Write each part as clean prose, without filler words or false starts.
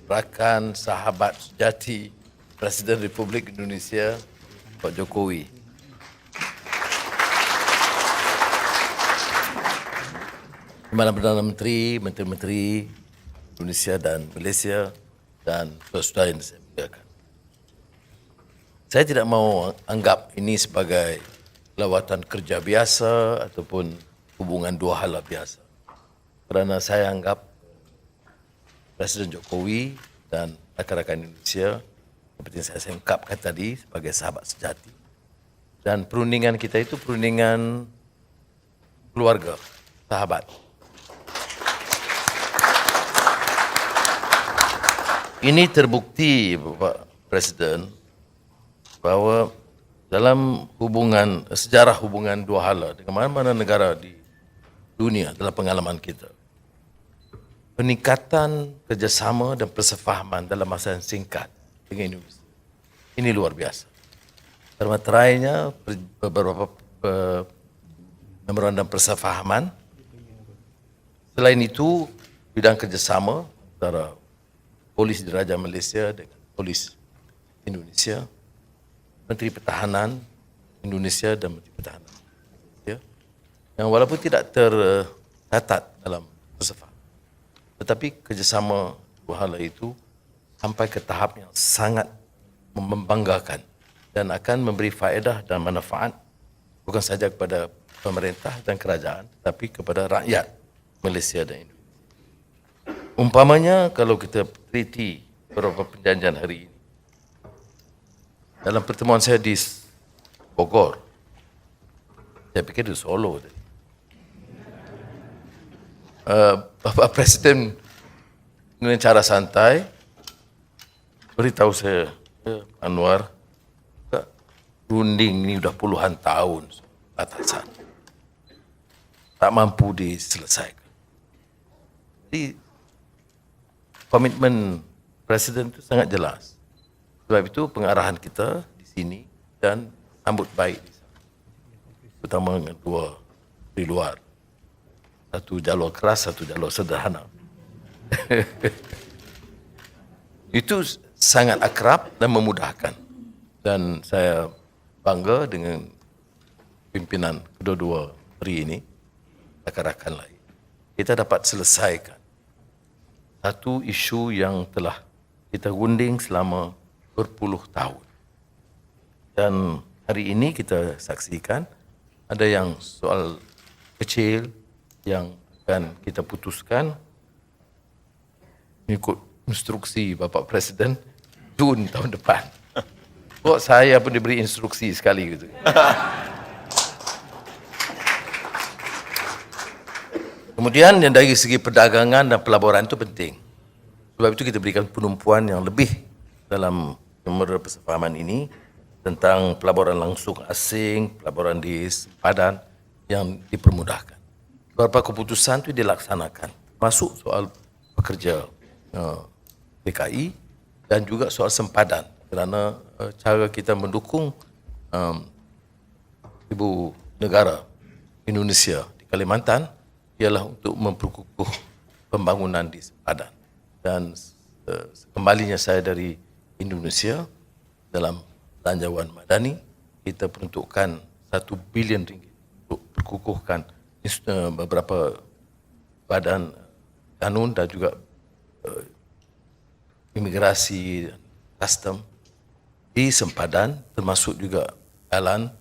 rakan sahabat sejati Presiden Republik Indonesia Pak Jokowi. Di mana Perdana Menteri, Menteri-Menteri Indonesia dan Malaysia dan saudara yang saya muliakan. Saya tidak mau anggap ini sebagai lawatan kerja biasa ataupun hubungan dua hala biasa. Kerana saya anggap Presiden Jokowi dan rakan-rakan Indonesia seperti yang saya ungkapkan tadi sebagai sahabat sejati. Dan perundingan kita itu perundingan keluarga, sahabat. Ini terbukti Bapak Presiden bahawa dalam hubungan, sejarah hubungan dua hala dengan mana-mana negara di dunia dalam pengalaman kita, peningkatan kerjasama dan persefahaman dalam masa yang singkat dengan Indonesia ini luar biasa. Termaterainya beberapa memorandum persefahaman. Selain itu, bidang kerjasama antara Polis Diraja Malaysia dengan Polis Indonesia, Menteri Pertahanan Indonesia dan Menteri Pertahanan Malaysia, yang walaupun tidak tercatat dalam persefahaman, tetapi kerjasama dua hala itu sampai ke tahap yang sangat membanggakan dan akan memberi faedah dan manfaat bukan sahaja kepada pemerintah dan kerajaan, tetapi kepada rakyat Malaysia dan Indonesia. Umpamanya kalau kita teliti beberapa perjanjian hari ini, dalam pertemuan saya di Bogor, saya fikir di Solo tadi, Bapak Presiden dengan cara santai beritahu saya, Anwar, runding ini sudah puluhan tahun batasan, tak mampu diselesaikan. Jadi komitmen Presiden itu sangat jelas. Sebab itu pengarahan kita di sini dan sambut baik di sana, terutama dengan dua di luar. Satu jalur keras, satu jalur sederhana. Itu sangat akrab dan memudahkan. Dan saya bangga dengan pimpinan kedua-dua hari ini, rakan-rakan lain. Kita dapat selesaikan satu isu yang telah kita gunding selama berpuluh tahun. Dan hari ini kita saksikan ada yang soal kecil yang akan kita putuskan mengikut instruksi Bapak Presiden Jun tahun depan. Kok saya pun diberi instruksi sekali gitu. Kemudian yang dari segi perdagangan dan pelaburan itu penting. Sebab itu kita berikan penumpuan yang lebih dalam memorandum persefahaman ini tentang pelaburan langsung asing, pelaburan di sempadan yang dipermudahkan. Beberapa keputusan itu dilaksanakan, masuk soal pekerja DKI dan juga soal sempadan, kerana cara kita mendukung ibu negara Indonesia di Kalimantan ialah untuk memperkukuh pembangunan di sempadan. Dan kembalinya saya dari Indonesia dalam belanjawan madani, kita peruntukkan 1 bilion ringgit untuk perkukuhkan beberapa badan kanun dan juga imigrasi dan custom di sempadan, termasuk juga jalan,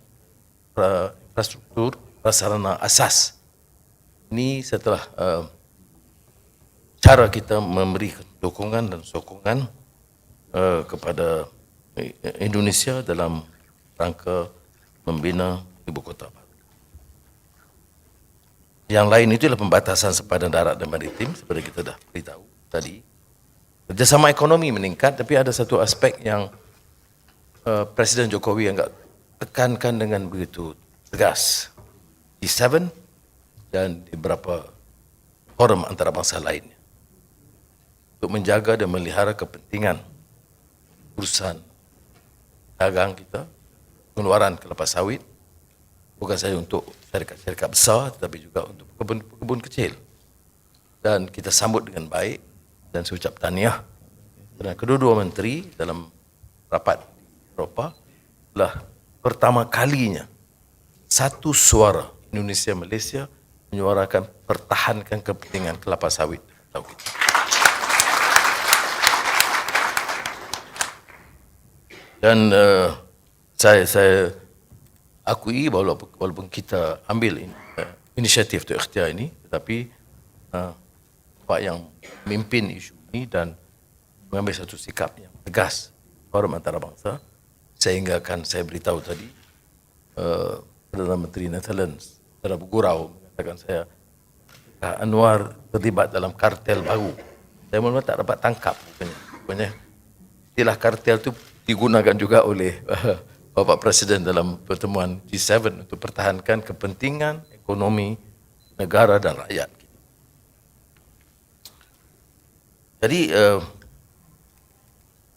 infrastruktur, prasarana asas. Ini setelah cara kita memberi dukungan dan sokongan kepada Indonesia dalam rangka membina ibu kota baru. Yang lain itu adalah pembatasan sempadan darat dan maritim seperti kita dah beritahu tadi. Kerjasama ekonomi meningkat, tapi ada satu aspek yang Presiden Jokowi agak tekankan dengan begitu tegas. G7 dan di beberapa forum antarabangsa lainnya untuk menjaga dan melihara kepentingan urusan dagang kita, pengeluaran kelapa sawit, bukan saja untuk syarikat-syarikat besar tetapi juga untuk kebun kecil. Dan kita sambut dengan baik dan saya ucap tahniah Dan kedua-dua menteri dalam rapat di Eropah telah pertama kalinya satu suara Indonesia Malaysia menyuarakan pertahankan kepentingan kelapa sawit. Dan saya akui walaupun kita ambil inisiatif atau ikhtiar ini, tetapi Pak yang memimpin isu ini dan mengambil satu sikap yang tegas forum antarabangsa, sehingga akan saya beritahu tadi Perdana Menteri Netherlands secara bergurau mengatakan saya Anwar terlibat dalam kartel baru. Saya mula tak dapat tangkap rupanya istilah kartel itu digunakan juga oleh Bapak Presiden dalam pertemuan G7 untuk pertahankan kepentingan ekonomi negara dan rakyat. Jadi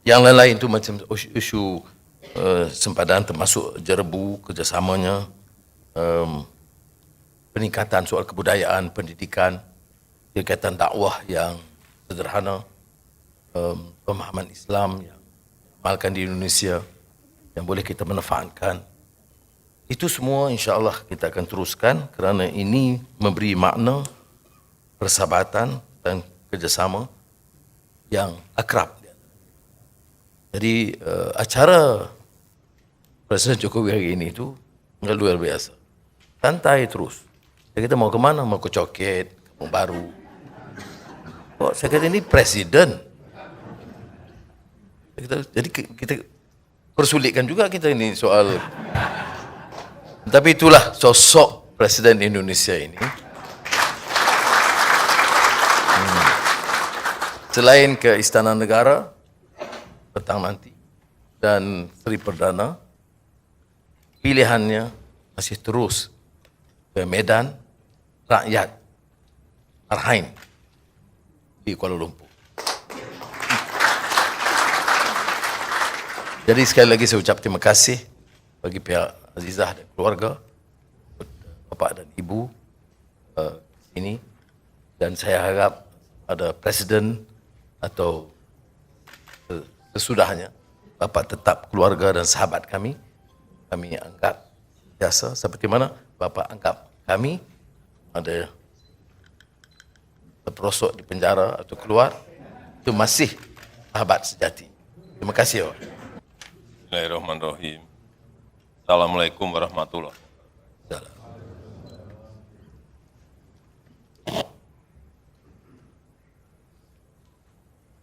yang lain-lain itu macam isu sempadan termasuk jerebu kerjasamanya, peningkatan soal kebudayaan, pendidikan, kegiatan dakwah yang sederhana, pemahaman Islam yang diamalkan di Indonesia yang boleh kita manfaatkan. Itu semua insya-Allah kita akan teruskan kerana ini memberi makna persahabatan dan kerjasama yang akrab. Jadi acara Presiden Jokowi hari ini itu luar biasa. Santai terus. Kita mau ke mana? Mau ke Coket, Kampung Baru. Oh, saya kata ini presiden. Jadi kita persulitkan juga kita ini soal. Tapi itulah sosok Presiden Indonesia ini. Selain ke Istana Negara petang nanti dan Seri Perdana, pilihannya masih terus ke Medan Rakyat Arhain di Kuala Lumpur. Jadi sekali lagi saya ucap terima kasih bagi pihak Azizah dan keluarga, Bapak dan Ibu ini, dan saya harap ada Presiden atau sesudahnya Bapak tetap keluarga dan sahabat kami anggap biasa seperti mana Bapak anggap kami ada terperosok di penjara atau keluar, itu masih sahabat sejati. Terima kasih. Bismillahirrahmanirrahim. Assalamualaikum warahmatullahi wabarakatuh.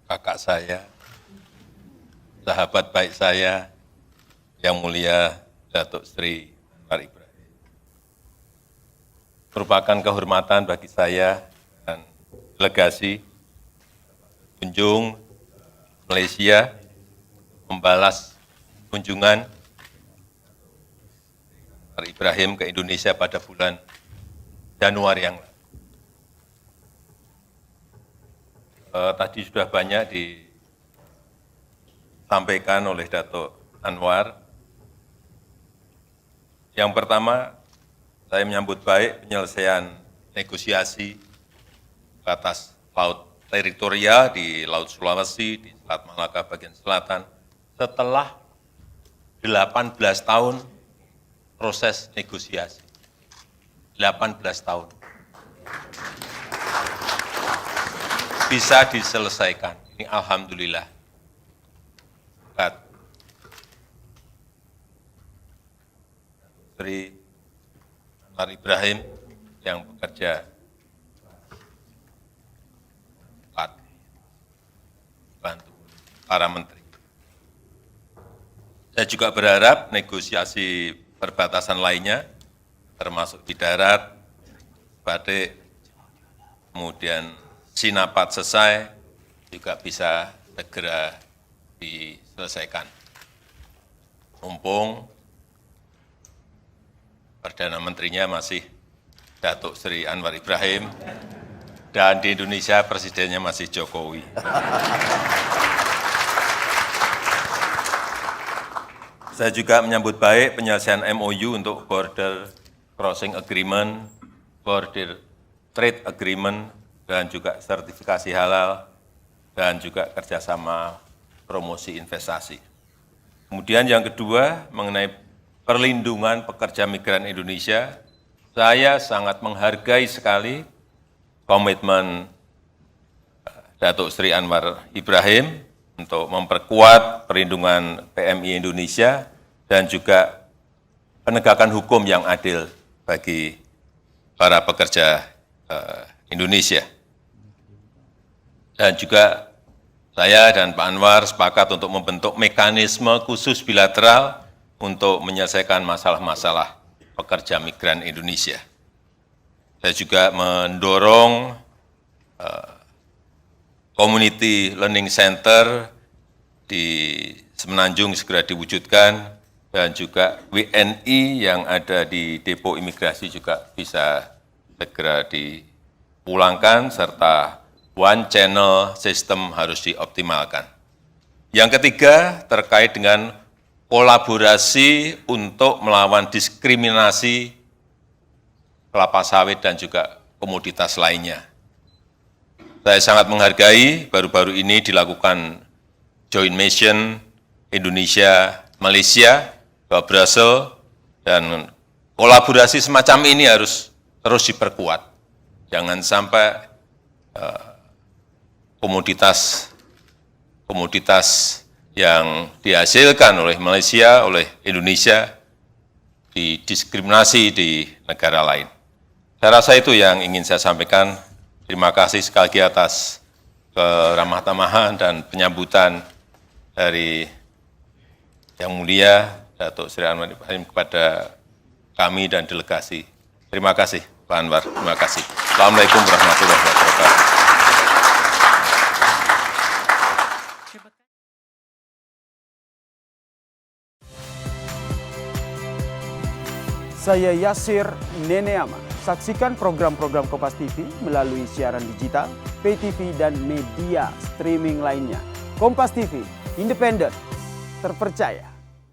Kakak saya, sahabat baik saya, yang mulia Datuk Sri Anwar Ibrahim. Merupakan kehormatan bagi saya dan delegasi kunjung Malaysia membalas kunjungan Anwar Ibrahim ke Indonesia pada bulan Januari yang lalu. Tadi sudah banyak disampaikan oleh Datuk Anwar. Yang pertama, saya menyambut baik penyelesaian negosiasi batas laut teritorial di Laut Sulawesi, di Selat Malaka bagian selatan, setelah 18 tahun proses negosiasi. 18 tahun. Bisa diselesaikan. Ini alhamdulillah. Sri Anwar Ibrahim yang bekerja bantu para menteri. Saya juga berharap negosiasi perbatasan lainnya, termasuk di darat, Badik, kemudian Sinapat selesai, juga bisa segera diselesaikan. Mumpung Perdana Menterinya masih Datuk Sri Anwar Ibrahim, dan di Indonesia Presidennya masih Jokowi. Saya juga menyambut baik penyelesaian MOU untuk Border Crossing Agreement, Border Trade Agreement, dan juga sertifikasi halal, dan juga kerjasama promosi investasi. Kemudian yang kedua, mengenai perlindungan pekerja migran Indonesia, saya sangat menghargai sekali komitmen Datuk Seri Anwar Ibrahim untuk memperkuat perlindungan PMI Indonesia dan juga penegakan hukum yang adil bagi para pekerja Indonesia. Dan juga saya dan Pak Anwar sepakat untuk membentuk mekanisme khusus bilateral untuk menyelesaikan masalah-masalah pekerja migran Indonesia. Saya juga mendorong Community Learning Center di Semenanjung segera diwujudkan, dan juga WNI yang ada di depo imigrasi juga bisa segera dipulangkan, serta one channel system harus dioptimalkan. Yang ketiga, terkait dengan kolaborasi untuk melawan diskriminasi kelapa sawit dan juga komoditas lainnya. Saya sangat menghargai baru-baru ini dilakukan joint mission Indonesia-Malaysia ke Brussels, dan kolaborasi semacam ini harus terus diperkuat. Jangan sampai komoditas yang dihasilkan oleh Malaysia, oleh Indonesia, didiskriminasi di negara lain. Saya rasa itu yang ingin saya sampaikan. Terima kasih sekali lagi atas keramah tamahan dan penyambutan dari Yang Mulia Datuk Seri Anwar Ibrahim kepada kami dan delegasi. Terima kasih Pak Anwar, terima kasih. Assalamualaikum warahmatullahi wabarakatuh. Saya Yasir Neneama. Saksikan program-program Kompas TV melalui siaran digital, pay TV, dan media streaming lainnya. Kompas TV, independen, terpercaya.